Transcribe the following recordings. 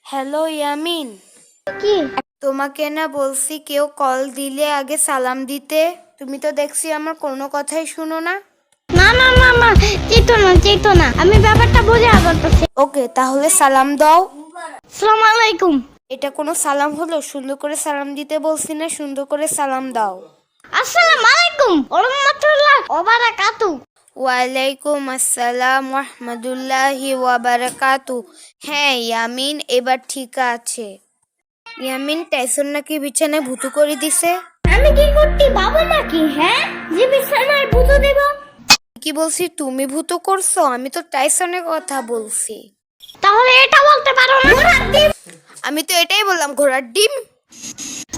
Hello Yamin, কি? তোমাকে না বলছি কেউ কল দিলে আগে সালাম দিতে। তুমি তো দেখছি আমার কোনো কথাই শুনো না। না না না না, চেতো না, আমি ব্যাপারটা বুঝে বলতেছি। ওকে, তাহলে সালাম দাও। আসসালামু আলাইকুম। এটা কোনো সালাম হলো? সুন্দর করে সালাম দিতে বলছি না, সুন্দর করে সালাম দাও। আসসালামু আলাইকুম ওয়া রাহমাতুল্লাহ ওয়া বারাকাতু। ওয়ালাইকুম আসসালাম রহমতুল্লাহি ওয়া বারাকাতু। হ্যাঁ ইয়ামিন, এবার ঠিক আছে। ইয়ামিন, টাইসন নাকি বিছানায় ভুতু করে দিছে। আমি কি করতে বাবা নাকি? হ্যাঁ, যে বিছানায় ভূত দেব? কি বলছি? তুমি ভুতু করছো? আমি তো টাইসনের কথা বলছি। তাহলে এটা বলতে পারো না? আমি তো এটাই বললাম, ঘোড়ার ডিম।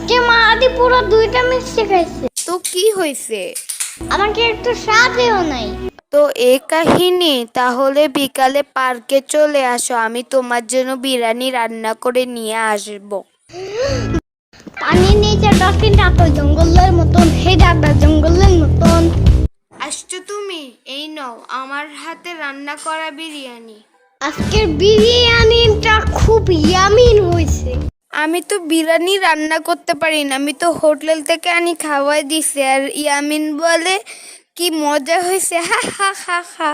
যে মা আদি পুরো দুইটা মিক্সে খাইছে। তো কি হয়েছে? আমাকে একটু সাথেও নাই। তো এই কাহিনী, তাহলে বিকালে পার্কে চলে আসো, আমি তোমার জন্য বিরিয়ানি রান্না করে নিয়ে আসবো। পানির নিচে ডলফিনটা তো জঙ্গলের মতন, হেডাটা জঙ্গলের মতন। আসছো তুমি? এই নাও আমার হাতে রান্না করা বিরিয়ানি। আজকের বিরিয়ানিটা খুব ইয়ামিন হয়েছে। আমি তো বিরিয়ানি রান্না করতে পারি না, আমি তো হোটেল থেকে আনি খাওয়াই দিছি। আর ইয়ামিন বলে কি মজা হয়েছে, হা হা হা হা।